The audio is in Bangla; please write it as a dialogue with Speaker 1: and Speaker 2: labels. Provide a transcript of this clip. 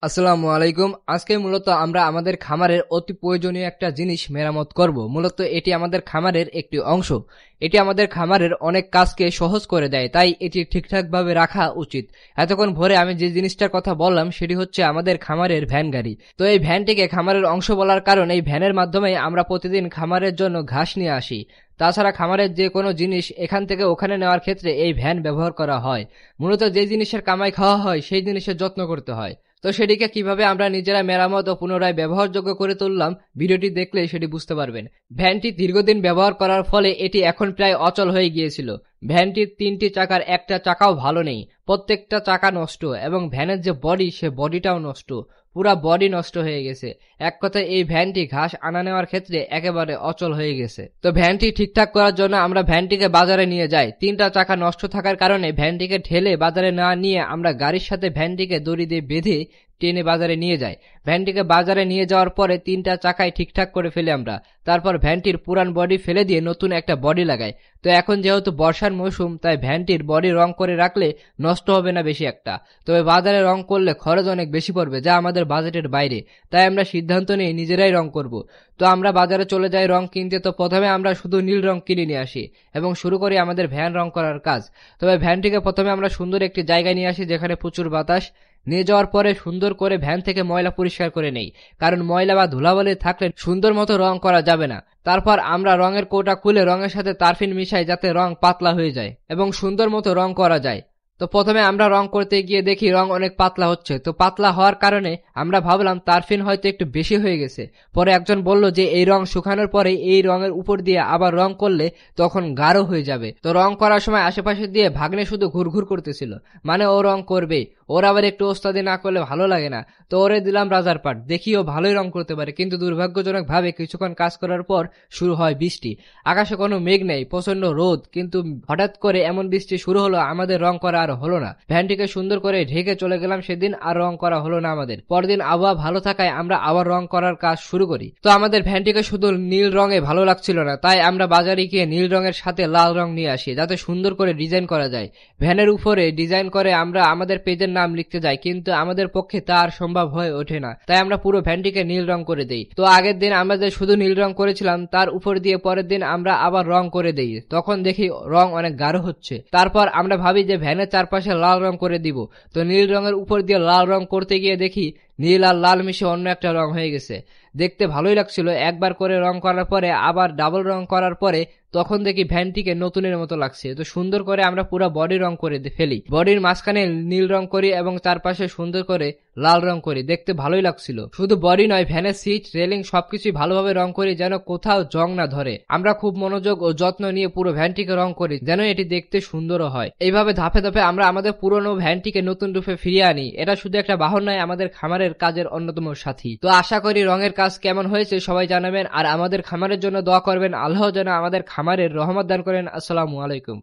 Speaker 1: আসসালামু আলাইকুম। আজকে মূলত আমরা আমাদের খামারের অতি প্রয়োজনীয় একটা জিনিস মেরামত করব। মূলত এটি আমাদের খামারের একটি অংশ। এটি আমাদের খামারের অনেক কাজকে সহজ করে দেয়, তাই এটি ঠিকঠাকভাবে রাখা উচিত। এতক্ষণ ভোরে আমি যে জিনিসটার কথা বললাম সেটি হচ্ছে আমাদের খামারের ভ্যান গাড়ি। তো এই ভ্যানটিকে খামারের অংশ বলার কারণ এই ভ্যানের মাধ্যমে আমরা প্রতিদিন খামারের জন্য ঘাস নিয়ে আসি। তাছাড়া খামারের যে কোনো জিনিস এখান থেকে ওখানে নেওয়ার ক্ষেত্রে এই ভ্যান ব্যবহার করা হয়। মূলত যে জিনিসের কামাই খাওয়া হয় সেই জিনিসের যত্ন করতে হয়। তো সেটিকে কিভাবে আমরা নিজেরা মেরামত ও পুনরায় ব্যবহারযোগ্য করে তুললাম, ভিডিওটি দেখলে সেটি বুঝতে পারবেন। ভ্যানটি দীর্ঘদিন ব্যবহার করার ফলে এটি এখন প্রায় অচল হয়ে গিয়েছিল। ভ্যানটির 3টি চাকার একটা চাকাও ভালো নেই, প্রত্যেকটা চাকা নষ্ট, এবং ভ্যানের যে বডি সে বডিটাও নষ্ট, পুরা বডি নষ্ট হয়ে গেছে। এক কথায় এই ভ্যানটি ঘাস আনা নেওয়ার ক্ষেত্রে একেবারে অচল হয়ে গেছে। তো ভ্যানটি ঠিকঠাক করার জন্য আমরা ভ্যানটিকে বাজারে নিয়ে যাই। 3টা চাকা নষ্ট থাকার কারণে ভ্যানটিকে ঠেলে বাজারে না নিয়ে আমরা গাড়ির সাথে ভ্যানটিকে দড়ি দিয়ে বেঁধে টেনে বাজারে নিয়ে যাই। ভ্যানটিকে বাজারে নিয়ে যাওয়ার পরে 3টা চাকায় ঠিকঠাক করে ফেলে আমরা। তারপর ভ্যানটির পুরান বডি ফেলে দিয়ে নতুন একটা বডি লাগাই। তো এখন যেহেতু বর্ষার মৌসুম, তাই ভ্যানটির বডি রং করে রাখলে নষ্ট হবে না বেশি একটা। তবে বাজারে রং করলে খরচ অনেক বেশি পড়বে, যা আমাদের বাজেটের বাইরে। তাই আমরা সিদ্ধান্ত নিয়ে নিজেরাই রং করব। তো আমরা বাজারে চলে যাই রং কিনতে। তো প্রথমে আমরা শুধু নীল রং কিনে নিয়ে আসি এবং শুরু করি আমাদের ভ্যান রং করার কাজ। তবে ভ্যানটিকে প্রথমে আমরা সুন্দর একটি জায়গায় নিয়ে আসি যেখানে প্রচুর বাতাস। নিয়ে যাওয়ার পরে সুন্দর করে ভ্যান থেকে ময়লা পরিষ্কার করে নেই, কারণ ময়লা বা ধুলাবালি থাকলে সুন্দর মতো রং করা যাবে না। তারপর আমরা রঙের কৌটা খুলে রঙের সাথে তারফিন মিশাই যাতে রং পাতলা হয়ে যায় এবং সুন্দর মতো রং করা যায়। তো প্রথমে আমরা রং করতে গিয়ে দেখি রং অনেক পাতলা হচ্ছে। তো পাতলা হওয়ার কারণে আমরা ভাবলাম তারফিন হয়তো একটু বেশি হয়ে গেছে। পরে একজন বলল যে এই রং শুকানোর পরে এই রঙের উপর দিয়ে আবার রং করলে তখন গাঢ় হয়ে যাবে। তো রং করার সময় আশেপাশে দিয়ে ভাগ্নে শুধু ঘুরঘুর করতেছিল, মানে ও রং করবে, ওর আবার একটু ওস্তাদি না করলে ভালো লাগে না। তো ওরে দিলাম রাজার পাট, দেখি ও ভালোই রং করতে পারে। কিন্তু দুর্ভাগ্যজনক ভাবে কিছুক্ষণ কাজ করার পর শুরু হয় বৃষ্টি। আকাশে কোনো মেঘ নেই, প্রচন্ড রোদ, কিন্তু হঠাৎ করে এমন বৃষ্টি শুরু হলো আমাদের রং করা আর হলো না। ভ্যানটিকে সুন্দর করে ঢেকে চলে গেলাম সেদিন, আর রং করা হলো না আমাদের। পরদিন আবহাওয়া ভালো থাকায় আমরা আবার রং করার কাজ শুরু করি। তো আমাদের ভ্যানটিকে শুধু নীল রঙে ভালো লাগছিল না, তাই আমরা বাজারে গিয়ে নীল রঙের সাথে লাল রং নিয়ে আসি যাতে সুন্দর করে ডিজাইন করা যায়। ভ্যানের উপরে ডিজাইন করে আমরা আমাদের পেজের নাম লিখতে যাই, কিন্তু আমাদের পক্ষে তা আর সম্ভব হয়ে ওঠে না, তাই আমরা পুরো ভ্যানটিকে নীল রং করে দেই। তো আগের দিন আমরা যে শুধু নীল রং করেছিলাম তার উপর দিয়ে পরের দিন আমরা আবার রং করে দেই। তখন দেখি রং অনেক গাঢ় হচ্ছে। তারপর আমরা ভাবি যে ভ্যানের চারপাশে লাল রং করে দিব। তো নীল রঙের উপর দিয়ে লাল রং করতে গিয়ে দেখি নীল আর লাল মিশে অন্য একটা রং হয়ে গেছে। দেখতে ভালোই লাগছিল। একবার করে রং করার পরে আবার ডাবল রং করার পরে তখন দেখি ভ্যানটিকে নতুনের মতো লাগছে। তো সুন্দর করে আমরা পুরো বডি রং করে ফেলি, বডির মাঝখানে নীল রং করি এবং চারপাশে সুন্দর করে লাল রং করি। দেখতে ভালোই লাগছিল। শুধু বডি নয়, ভ্যানের সিট, রেলিং সবকিছু ভালোভাবে রং করি যেন কোথাও জং না ধরে। আমরা খুব মনোযোগ ও যত্ন নিয়ে পুরো ভ্যানটিকে রং করি যেন এটি দেখতে সুন্দরও হয়। এইভাবে ধাপে ধাপে আমরা আমাদের পুরনো ভ্যানটিকে নতুন রূপে ফিরিয়ে আনি। এটা শুধু একটা বাহন নয়, আমাদের খামারের কাজের অন্যতম সাথী। তো আশা করি রঙের কাজ কেমন হয়েছে সবাই জানাবেন, আর আমাদের খামারের জন্য দোয়া করবেন। আল্লাহ যেন আমাদের খামারের রহমত দান করেন। আসসালামু আলাইকুম।